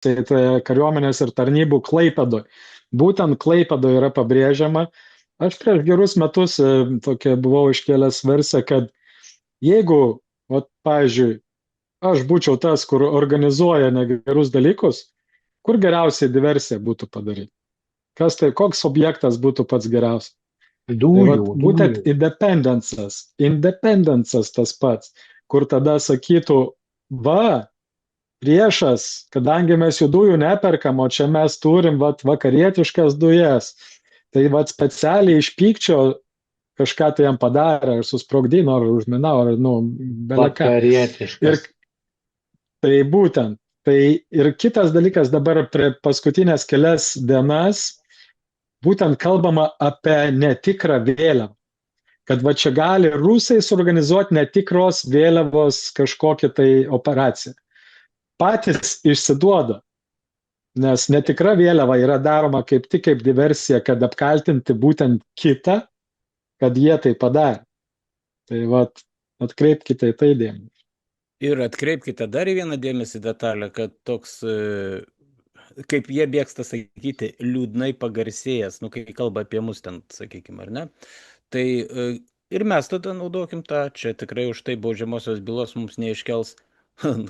kariuomenės ir tarnybų Klaipėdoj. Būtent Klaipėdoj yra pabrėžiama. Aš prieš gerus metus tokia buvau iškėlęs versiją, kad jeigu, vat, pavyzdžiui, aš būčiau tas, kur organizuoja negerus dalykus, kur geriausiai diversiją būtų padaryti? Kas tai, koks objektas būtų pats geriausias? Tai vat, būtent Dujų. independencas tas pats, kur tada sakytų, va, priešas, kadangi mes jų dujų neperkam, o čia mes turim vat, vakarietiškas dujas, tai vat, specialiai iš pykčio kažką tai jam padarė, ar susprogdino, ar užminavo, ar, nu, beleką. Ir Vakarietiškas. tai būtent. Tai ir kitas dalykas dabar prie paskutinės kelias dienas, būtent kalbama apie netikrą vėliavą. Kad va čia gali rusai suorganizuoti netikros vėliavos kažkokią tai operaciją. Patys išsiduoda, nes netikra vėliava yra daroma kaip tik kaip diversija, kad apkaltinti būtent kitą, kad jie tai padarė. Tai vat, atkreipkite į tai dėmesį. Ir atkreipkite dar į vieną dėmesį detalę, kad toks, kaip jie mėgsta sakyti, liūdnai pagarsėjęs, nu, kai kalba apie mus ten, sakykime, ar ne? Tai ir mes tada naudokim tą, čia tikrai už tai baudžiamosios bylos mums neiškels,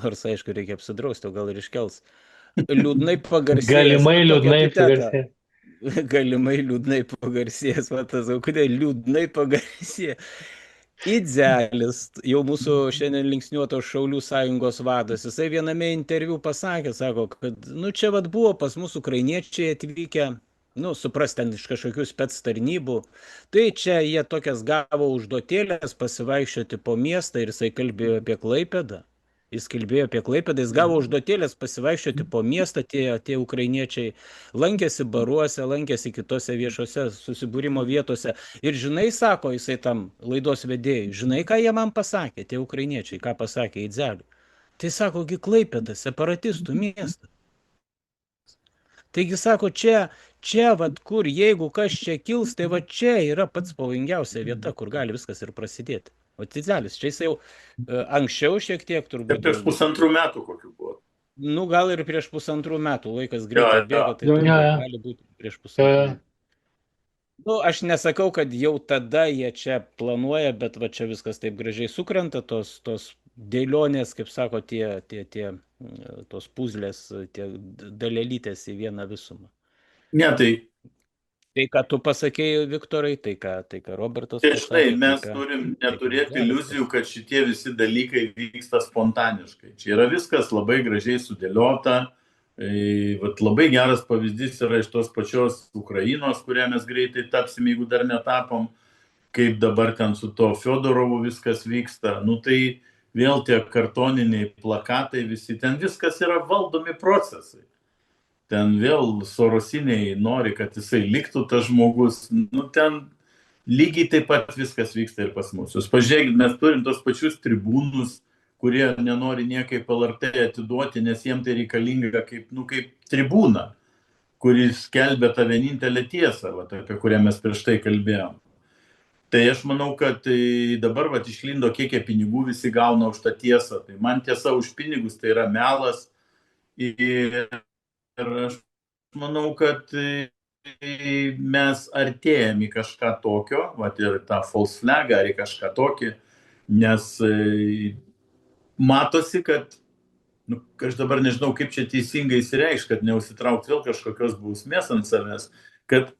nors, aišku, reikia apsidrausti, o gal ir iškels. Liūdnai pagarsėjęs. Galimai liūdnai pagarsėjęs. Galimai liūdnai pagarsėjęs, matas, kodėl liūdnai pagarsėjęs. Idzelis, jau mūsų šiandien linksniuotos Šaulių sąjungos vadas, jisai viename interviu pasakė, sako, kad, nu, čia vat buvo pas mūsų ukrainiečiai atvykę, nu, supras ten iš kažkokių spec tarnybų, tai čia jie tokias gavo užduotėlės pasivaikščioti po miestą ir jisai kalbėjo apie Klaipėdą. Jis kalbėjo apie Klaipėdą, jis gavo užduotėlės pasivaikščioti po miestą, tie ukrainiečiai lankėsi baruose, lankėsi kitose viešose susibūrimo vietose. Ir žinai, sako jisai tam laidos vedėjui, žinai, ką jie man pasakė, tie ukrainiečiai, ką pasakė Idzeliui. Tai sako, gi Klaipėda, separatistų miestas. Taigi sako, čia, vat, kur, jeigu kas čia kils, tai va čia yra pats pavojingiausia vieta, kur gali viskas ir prasidėti. O Idzelis, čia jis jau anksčiau šiek tiek turbūt. Ir prieš pusantrų metų kokių buvo. Nu, gal ir prieš pusantrų metų, laikas greitai bėga, tai gali būti prieš pusantrų metų. Nu, aš nesakau, kad jau tada jie čia planuoja, bet va čia viskas taip gražiai sukrenta, tos dėlionės, kaip sako, tos puzlės, tie dalelytės į vieną visumą. Ne, Tai, ką tu pasakėjai, Viktorai, tai, ką Robertas pasakė. Štai, mes turim neturėti iliuzijų, kad šitie visi dalykai vyksta spontaniškai. Čia yra viskas labai gražiai sudėliota. Vat labai geras pavyzdys yra iš tos pačios Ukrainos, kurią mes greitai tapsim, jeigu dar netapom, kaip dabar ten su to Fiodorovu viskas vyksta. Nu tai vėl tie kartoniniai plakatai, visi ten viskas yra valdomi procesai. Ten vėl sorosiniai nori, kad jisai liktų tas žmogus. Nu, ten lygiai taip pat viskas vyksta ir pas mus. Jūs pažiūrėkit, mes turim tos pačius tribūnus, kurie nenori niekaip LRT atiduoti, nes jiems tai reikalinga kaip tribūna, kuris skelbia tą vienintelę tiesą, apie kurią mes prieš tai kalbėjom. Tai aš manau, kad dabar išlindo, kiek pinigų visi gauna už tą tiesą. Tai man tiesa už pinigus tai yra melas. Ir aš manau, kad mes artėjam į kažką tokio, ir tą false flag, ar į kažką tokį, nes matosi, kad, aš dabar nežinau, kaip čia teisingai įsireikš, kad neusitraukti vėl kažkokios bausmės ant savęs, kad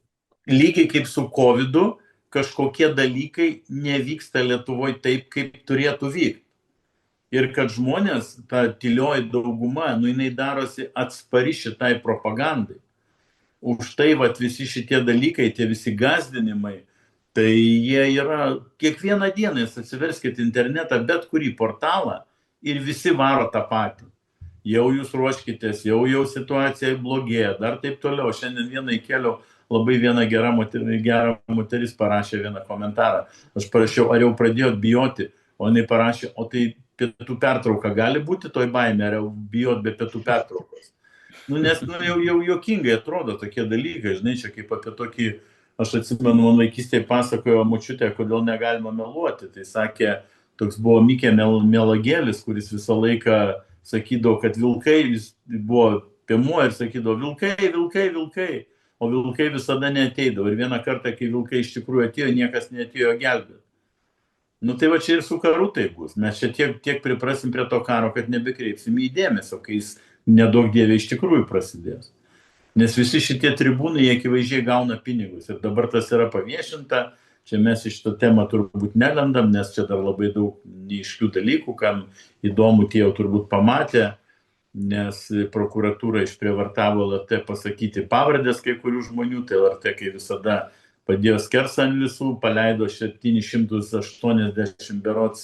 lygiai kaip su COVID-u kažkokie dalykai nevyksta Lietuvoje taip, kaip turėtų vykti. Ir kad žmonės, ta tylioji dauguma, jinai darosi atspari šitai propagandai. Už tai visi šitie dalykai, tie visi gąsdinimai, tai jie yra, kiekvieną dieną jūs atsiverskite internetą, bet kurį portalą ir visi varo tą patį. Jau jūs ruoškitės, jau situacija blogėja, dar taip toliau. Šiandien vieną įkėliau, labai viena gera moteris parašė vieną komentarą. Aš parašiau, ar jau pradėjot bijoti, o jinai parašė, o tai pietų pertrauka gali būti toj baimė, ar bijot be pietų pertraukos. Nes jau juokingai atrodo tokie dalykai, žinai, čia kaip apie tokį, aš atsimenu, man vaikystėje pasakojo močiutė, kodėl negalima meluoti. Tai sakė, toks buvo Mikė Melagėlis, kuris visą laiką sakydavo, kad vilkai buvo piemuo ir sakydavo, vilkai, vilkai, vilkai. O vilkai visada neateidavo. Ir vieną kartą, kai vilkai iš tikrųjų atėjo, niekas neatėjo gelbėti. Nu tai va čia ir su karu tai bus. Mes čia tiek priprasim prie to karo, kad nebekreipsim į dėmesio, kai jis nedaug dievė iš tikrųjų prasidės. Nes visi šitie tribūnai, jie akivaizdžiai gauna pinigus. Ir dabar tas yra paviešinta. Čia mes iš tą temą turbūt nelendam, nes čia dar labai daug neiškių dalykų, kam įdomu, tie jau turbūt pamatė, nes prokuratūra išprievartavo LRT pasakyti pavardės kai kurių žmonių, tai LRT kai visada padėjo skersą ant visų, paleido 780 berods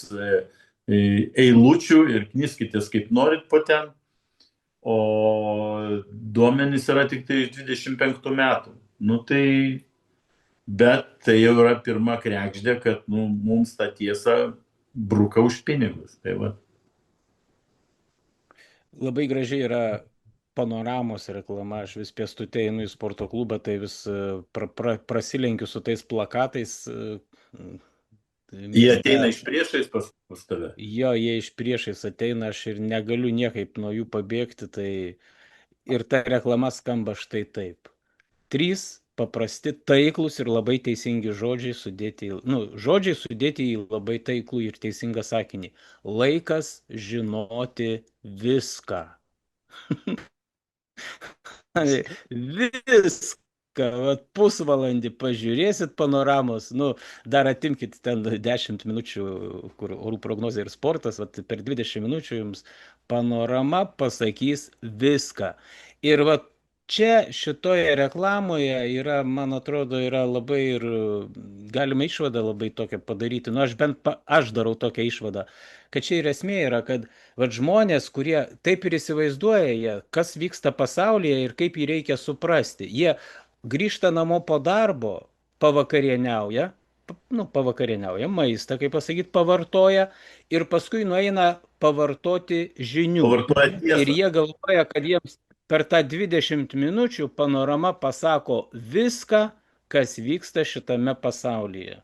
eilučių ir kniskitės kaip norit po ten, o duomenys yra tik tai iš 25 metų. Nu tai, bet tai jau yra pirma krekždė, kad mums tą tiesą bruka už pinigus. Tai va. Labai gražiai yra Panoramos reklama, aš vis pėstute einu į sporto klubą, tai vis prasilenkiu su tais plakatais. Jie ateina iš priešais pas tave? Jo, jie iš priešais ateina, aš ir negaliu niekaip nuo jų pabėgti, tai ir ta reklama skamba štai taip. 3 paprasti, taiklus ir labai teisingi žodžiai sudėti į labai taiklų ir teisingą sakinį. Laikas žinoti viską. Viską, vat pusvalandį pažiūrėsit Panoramos, dar atimkit ten 10 minučių, kur orų prognozė ir sportas, vat per 20 minučių jums Panorama pasakys viską. Ir vat čia šitoje reklamoje yra, man atrodo, yra labai ir galima išvadą labai tokią padaryti. Aš darau tokią išvadą, kad čia ir esmė yra, kad žmonės, kurie taip ir įsivaizduoja, kas vyksta pasaulyje ir kaip jį reikia suprasti, jie grįžta namo po darbo, pavakarieniauja, maistą, kaip pasakyti, pavartoja ir paskui nueina pavartoti žinių. Ir jie galvoja, kad jiems per tą 20 minučių Panorama pasako viską, kas vyksta šitame pasaulyje.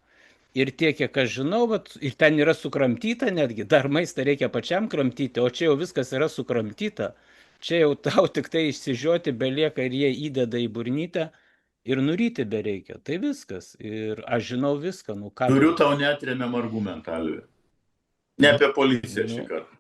Ir tiek, kiek aš žinau, ir ten yra sukramtyta netgi, dar maistą reikia pačiam kramtyti, o čia jau viskas yra sukramtyta. Čia jau tau tik tai išsižioti belieka ir jie įdeda į burnytę ir nuryti bereikia. Tai viskas. Ir aš žinau viską. Turiu tau neatremiam argumentą, Alvi. Ne apie policiją šį kartą.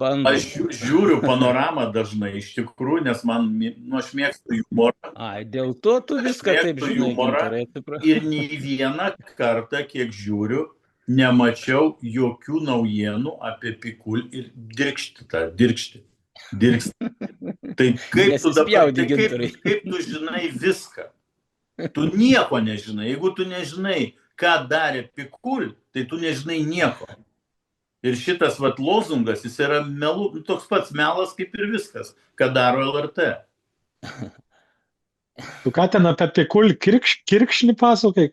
Aš žiūriu Panoramą dažnai iš tikrųjų, nes aš mėgstu humorą. Dėl to tu viską taip žinai. Ir nei vieną kartą, kiek žiūriu, nemačiau jokių naujienų apie Pikul ir Dirkštį. Tai kaip tu dabar, kaip tu žinai viską? Tu nieko nežinai. Jeigu tu nežinai, ką darė Pikul, tai tu nežinai nieko. Ir šitas lozungas, jis yra toks pats melas kaip ir viskas, ką daro LRT. Tu ką ten apie Pikul kirkšnį pasakai?